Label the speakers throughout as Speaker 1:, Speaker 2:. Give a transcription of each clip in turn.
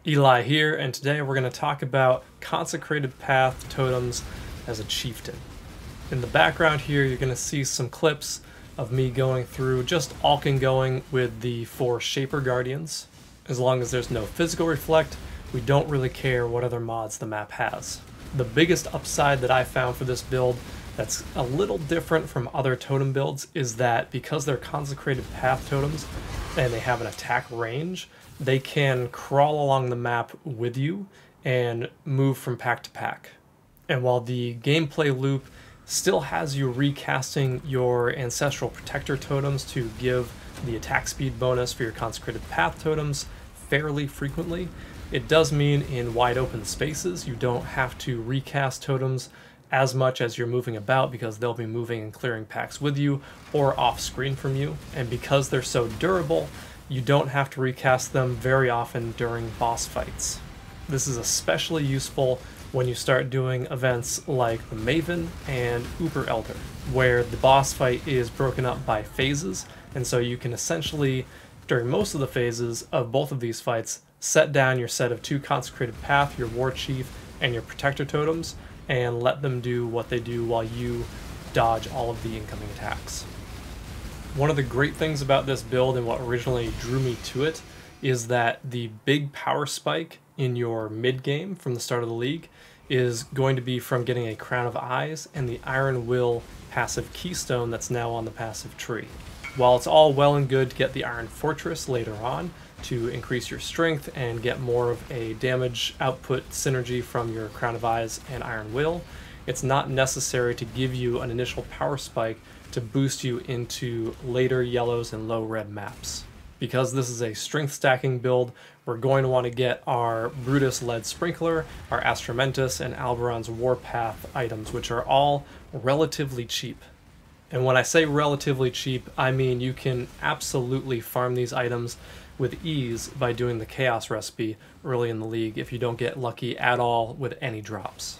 Speaker 1: Eli here, and today we're going to talk about Consecrated Path Totems as a Chieftain. In the background here, you're going to see some clips of me going through just alking going with the 4 Shaper Guardians. As long as there's no physical reflect, we don't really care what other mods the map has. The biggest upside that I found for this build that's a little different from other totem builds is that because they're Consecrated Path Totems and they have an attack range, they can crawl along the map with you and move from pack to pack. And while the gameplay loop still has you recasting your Ancestral Protector totems to give the attack speed bonus for your Consecrated Path totems fairly frequently, it does mean in wide open spaces you don't have to recast totems as much as you're moving about, because they'll be moving and clearing packs with you or off screen from you. And because they're so durable, you don't have to recast them very often during boss fights. This is especially useful when you start doing events like the Maven and Uber Elder, where the boss fight is broken up by phases, and so you can essentially, during most of the phases of both of these fights, set down your set of 2 Consecrated Path, your War Chief, and your Protector totems, and let them do what they do while you dodge all of the incoming attacks. One of the great things about this build, and what originally drew me to it, is that the big power spike in your mid game from the start of the league is going to be from getting a Crown of Eyes and the Iron Will passive keystone that's now on the passive tree. While it's all well and good to get the Iron Fortress later on to increase your strength and get more of a damage output synergy from your Crown of Eyes and Iron Will, it's not necessary to give you an initial power spike to boost you into later yellows and low red maps. Because this is a strength stacking build, we're going to want to get our Brutus Lead Sprinkler, our Astramentus, and Alberon's Warpath items, which are all relatively cheap. And when I say relatively cheap, I mean you can absolutely farm these items with ease by doing the Chaos recipe early in the league if you don't get lucky at all with any drops.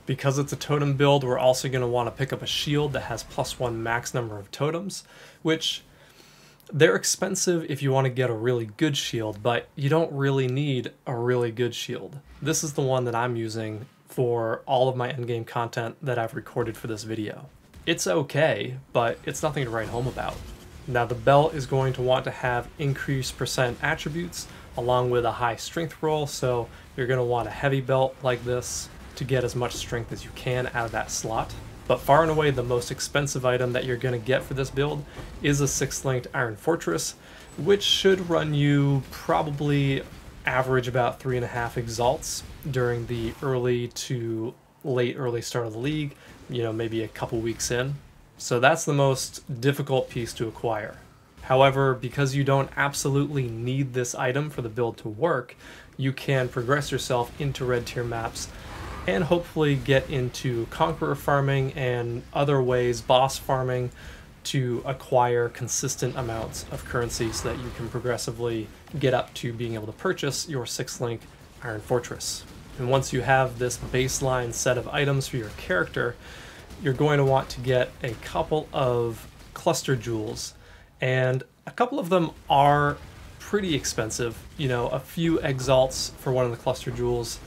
Speaker 1: Because it's a totem build, we're also going to want to pick up a shield that has +1 max number of totems, which they're expensive if you want to get a really good shield, but you don't really need a really good shield. This is the one that I'm using for all of my endgame content that I've recorded for this video. It's okay, but it's nothing to write home about. Now the belt is going to want to have increased % attributes along with a high strength roll, so you're going to want a heavy belt like this to get as much strength as you can out of that slot. But far and away the most expensive item that you're going to get for this build is a 6-linked Iron Fortress, which should run you probably average about 3.5 exalts during the early to late early start of the league, maybe a couple weeks in. So that's the most difficult piece to acquire. However, because you don't absolutely need this item for the build to work, you can progress yourself into red tier maps and hopefully get into Conqueror farming and other ways, boss farming, to acquire consistent amounts of currency so that you can progressively get up to being able to purchase your 6-link Iron Fortress. And once you have this baseline set of items for your character, you're going to want to get a couple of cluster jewels, and a couple of them are pretty expensive. A few exalts for one of the cluster jewels.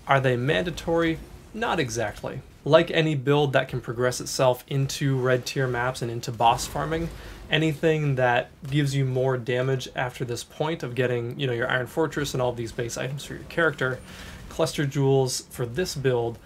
Speaker 1: Are they mandatory? Not exactly. Like any build that can progress itself into red tier maps and into boss farming, anything that gives you more damage after this point of getting, your Iron Fortress and all these base items for your character, cluster jewels for this build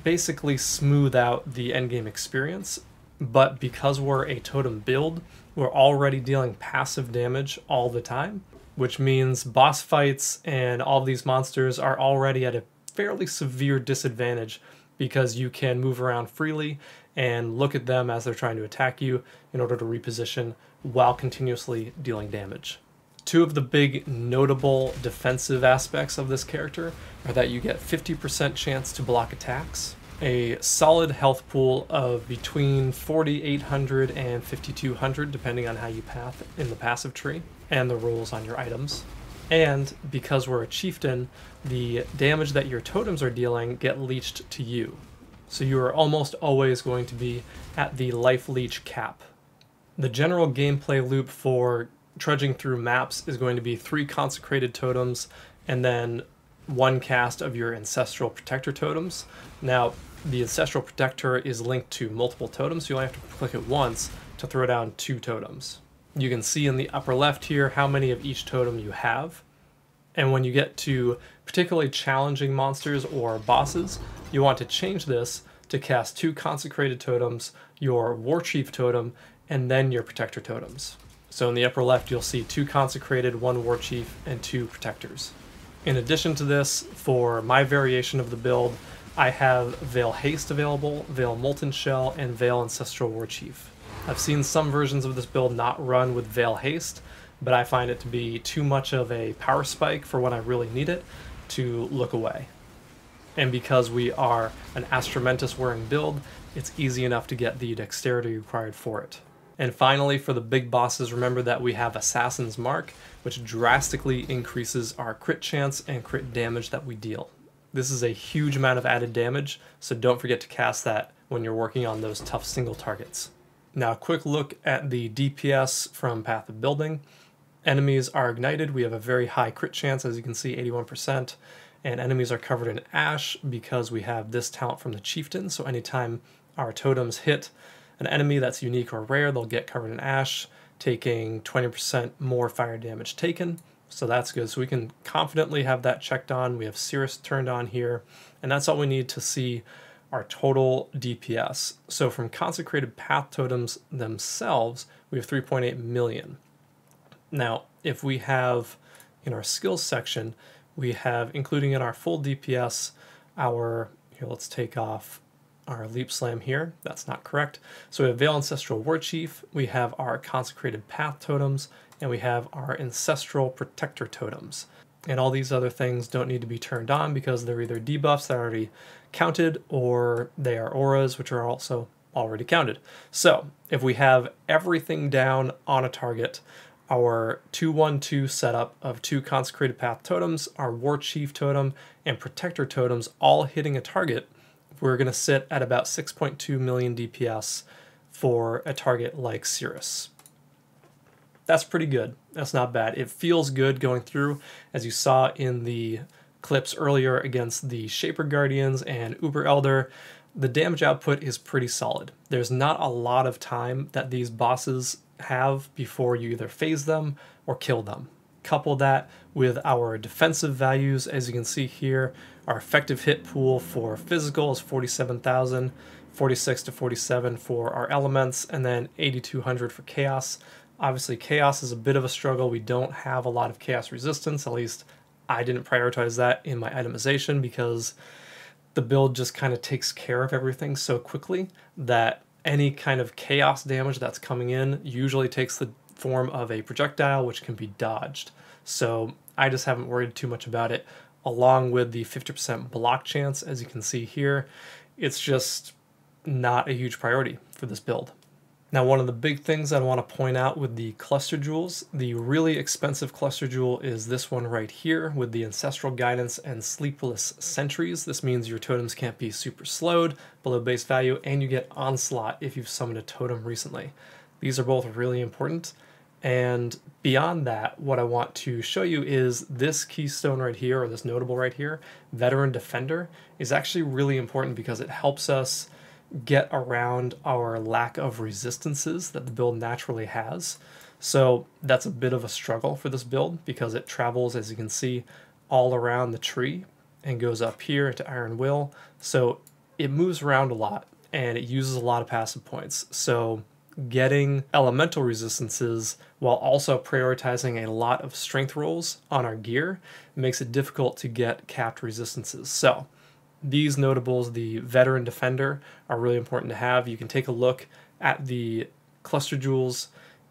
Speaker 1: basically smooth out the endgame experience. But because we're a totem build, we're already dealing passive damage all the time, which means boss fights and all these monsters are already at a fairly severe disadvantage, because you can move around freely and look at them as they're trying to attack you in order to reposition while continuously dealing damage. 2 of the big notable defensive aspects of this character are that you get 50% chance to block attacks, a solid health pool of between 4,800 and 5,200 depending on how you path in the passive tree and the rolls on your items. And because we're a chieftain, the damage that your totems are dealing get leached to you. So you are almost always going to be at the life leech cap. The general gameplay loop for trudging through maps is going to be 3 consecrated totems and then 1 cast of your Ancestral Protector totems. Now, the Ancestral Protector is linked to multiple totems, so you only have to click it once to throw down 2 totems. You can see in the upper left here how many of each totem you have. And when you get to particularly challenging monsters or bosses, you want to change this to cast 2 Consecrated totems, your War Chief totem, and then your Protector totems. So in the upper left, you'll see 2 Consecrated, 1 War Chief, and 2 Protectors. In addition to this, for my variation of the build, I have Veil Haste available, Veil Molten Shell, and Veil Ancestral War Chief. I've seen some versions of this build not run with Veil Haste, but I find it to be too much of a power spike for when I really need it to look away. And because we are an Astramentus wearing build, it's easy enough to get the dexterity required for it. And finally, for the big bosses, remember that we have Assassin's Mark, which drastically increases our crit chance and crit damage that we deal. This is a huge amount of added damage, so don't forget to cast that when you're working on those tough single targets. Now, a quick look at the DPS from Path of Building. Enemies are ignited. We have a very high crit chance, as you can see, 81%. And enemies are covered in ash because we have this talent from the Chieftain. So anytime our totems hit an enemy that's unique or rare, they'll get covered in ash, taking 20% more fire damage taken. So that's good. So we can confidently have that checked on. We have Cirrus turned on here. And that's all we need to see our total DPS. So from Consecrated Path totems themselves, we have 3.8 million. Now, if we have in our skills section, we have, including in our full DPS, here, let's take off our Leap Slam here. That's not correct. So we have Veil Ancestral War Chief, we have our Consecrated Path totems, and we have our Ancestral Protector totems. And all these other things don't need to be turned on because they're either debuffs that are already counted or they are auras, which are also already counted. So if we have everything down on a target, our 2-1-2 setup of 2 Consecrated Path totems, our War Chief totem, and Protector totems all hitting a target, we're going to sit at about 6.2 million DPS for a target like Cirrus. That's pretty good. That's not bad. It feels good going through, as you saw in the clips earlier against the Shaper Guardians and Uber Elder. The damage output is pretty solid. There's not a lot of time that these bosses have before you either phase them or kill them. Couple that with our defensive values. As you can see here, our effective hit pool for physical is 47,000, 46 to 47 for our elements, and then 8,200 for chaos. Obviously, chaos is a bit of a struggle. We don't have a lot of chaos resistance. At least I didn't prioritize that in my itemization because the build just kind of takes care of everything so quickly that any kind of chaos damage that's coming in usually takes the form of a projectile, which can be dodged. So I just haven't worried too much about it. Along with the 50% block chance, as you can see here, it's just not a huge priority for this build. Now, one of the big things I want to point out with the cluster jewels, the really expensive cluster jewel is this one right here with the Ancestral Guidance and Sleepless Sentries. This means your totems can't be super slowed below base value, and you get Onslaught if you've summoned a totem recently. These are both really important. And beyond that, what I want to show you is this keystone right here, or this notable right here, Veteran Defender, is actually really important because it helps us get around our lack of resistances that the build naturally has. So that's a bit of a struggle for this build because it travels, as you can see, all around the tree and goes up here to Iron Will. So it moves around a lot and it uses a lot of passive points. So getting elemental resistances while also prioritizing a lot of strength rolls on our gear makes it difficult to get capped resistances. So these notables, the Veteran Defender, are really important to have. You can take a look at the cluster jewels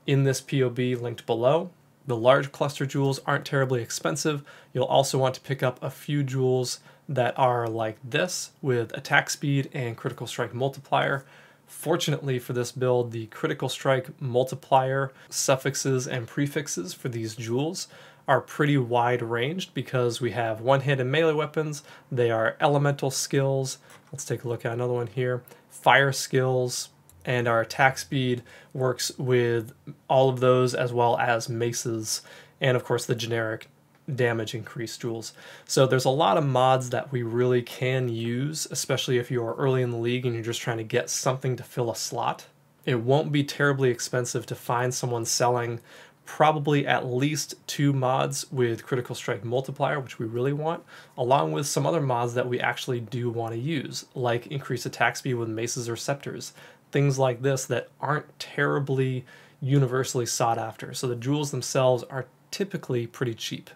Speaker 1: in this POB linked below. The large cluster jewels aren't terribly expensive. You'll also want to pick up a few jewels that are like this with attack speed and critical strike multiplier. Fortunately for this build, the critical strike multiplier suffixes and prefixes for these jewels are pretty wide ranged because we have one hit and melee weapons. They are elemental skills. Let's take a look at another one here. Fire skills, and our attack speed works with all of those as well as maces and of course the generic damage increase jewels. So there's a lot of mods that we really can use, especially if you're early in the league and you're just trying to get something to fill a slot. It won't be terribly expensive to find someone selling probably at least 2 mods with critical strike multiplier, which we really want, along with some other mods that we actually do want to use, like increased attack speed with maces or scepters, things like this that aren't terribly universally sought after. So the jewels themselves are typically pretty cheap.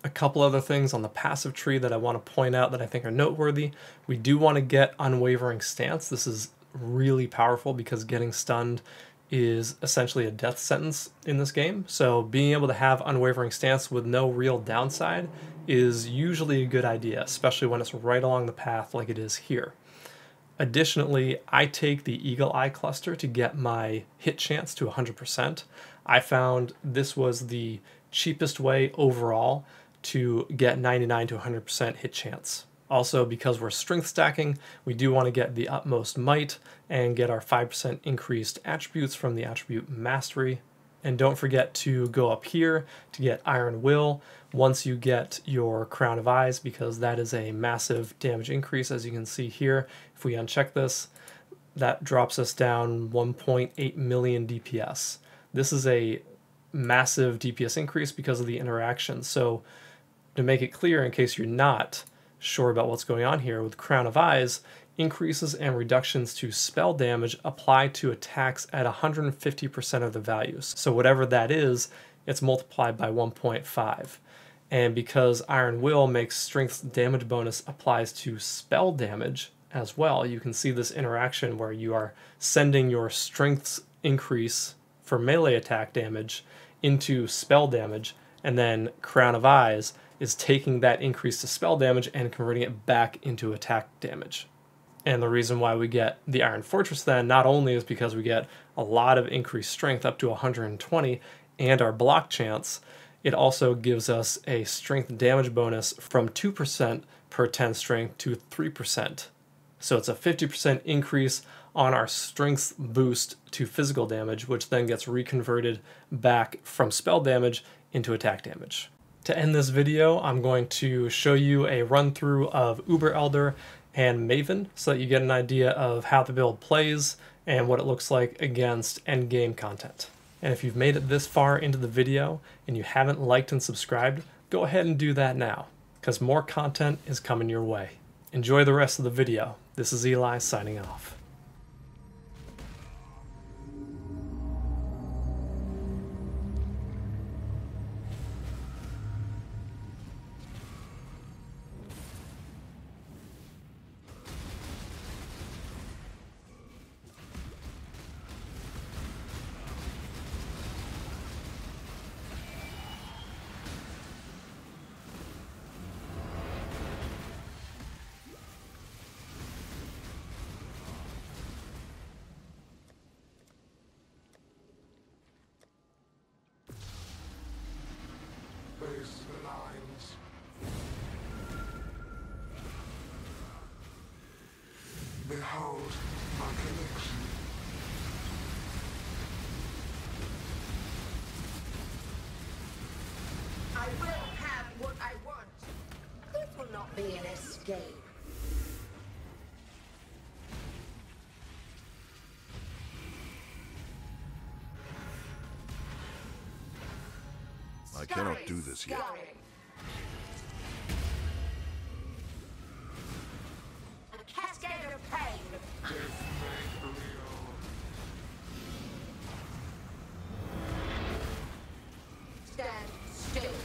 Speaker 1: A couple other things on the passive tree that I want to point out that I think are noteworthy. We do want to get Unwavering Stance. This is really powerful because getting stunned is essentially a death sentence in this game. So being able to have Unwavering Stance with no real downside is usually a good idea, especially when it's right along the path like it is here. Additionally, I take the Eagle Eye cluster to get my hit chance to 100%. I found this was the cheapest way overall to get 99 to 100% hit chance. Also, because we're strength stacking, we do want to get the utmost might and get our 5% increased attributes from the attribute mastery. And don't forget to go up here to get Iron Will once you get your Crown of Eyes, because that is a massive damage increase. As you can see here, if we uncheck this, that drops us down 1.8 million DPS. This is a massive DPS increase because of the interaction. So to make it clear, in case you're not sure about what's going on here, with Crown of Eyes, increases and reductions to spell damage apply to attacks at 150% of the values. So whatever that is, it's multiplied by 1.5. And because Iron Will makes strength damage bonus applies to spell damage as well, you can see this interaction where you are sending your strength's increase for melee attack damage into spell damage, and then Crown of Eyes is taking that increase to spell damage and converting it back into attack damage. And the reason why we get the Iron Fortress then not only is because we get a lot of increased strength up to 120 and our block chance, it also gives us a strength damage bonus from 2% per 10 strength to 3%. So it's a 50% increase on our strength boost to physical damage, which then gets reconverted back from spell damage into attack damage. To end this video, I'm going to show you a run through of Uber Elder and Maven so that you get an idea of how the build plays and what it looks like against endgame content. And if you've made it this far into the video and you haven't liked and subscribed, go ahead and do that now, because more content is coming your way. Enjoy the rest of the video. This is Eli signing off.
Speaker 2: Face the lines. Behold my connection.
Speaker 3: I will have what I want. This will not be an escape.
Speaker 2: I cannot do this yet.
Speaker 3: A cascade of pain.
Speaker 2: Death made real.
Speaker 3: Stand still.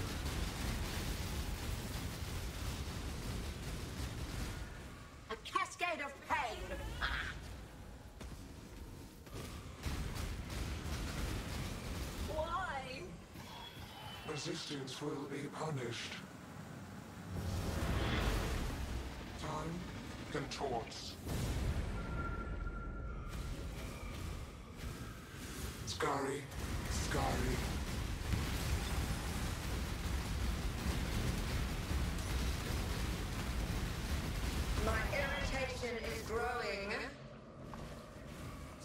Speaker 3: A cascade of pain. Why?
Speaker 2: Resistance will be punished. Time contorts. Scary, scary.
Speaker 3: My irritation is growing.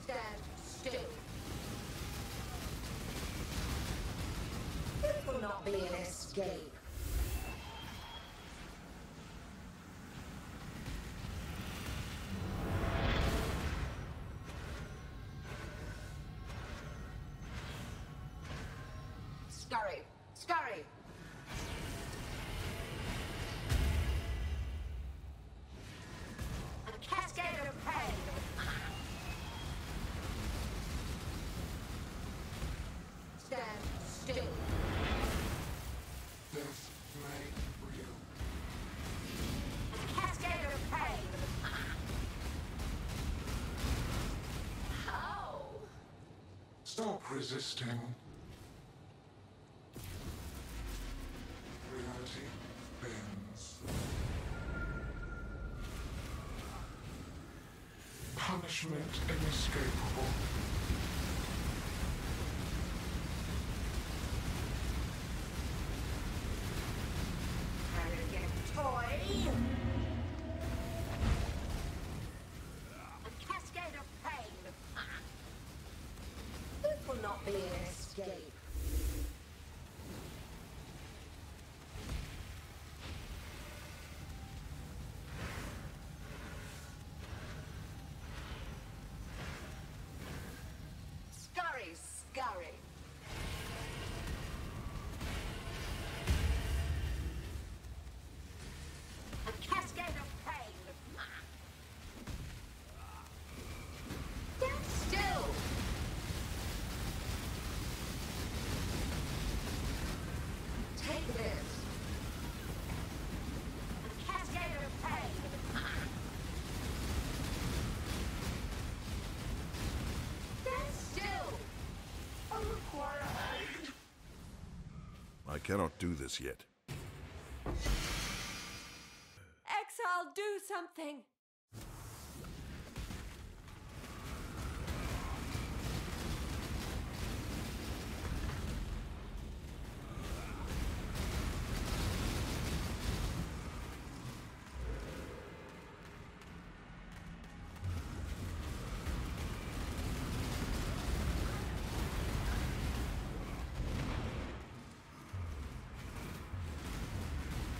Speaker 3: Stand still. This will not be an escape. Scurry! Scurry! A cascade of pain! Stand still!
Speaker 2: Death made real.
Speaker 3: A cascade of pain! How?
Speaker 2: Stop resisting. Reality bends. Punishment inescapable.
Speaker 3: Arrogant toy! A cascade of pain! This will not be an escape. Scurry, scurry! A cascade of pain! Stand still! Take this! A cascade of pain! Stand still! I require aid!
Speaker 4: I cannot do this yet.
Speaker 5: Exile, do something!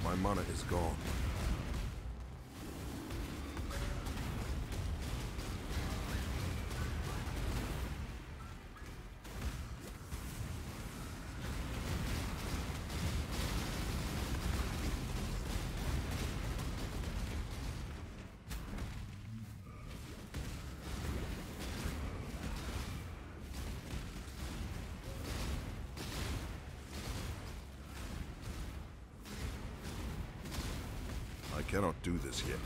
Speaker 4: My mana is gone. I cannot do this yet.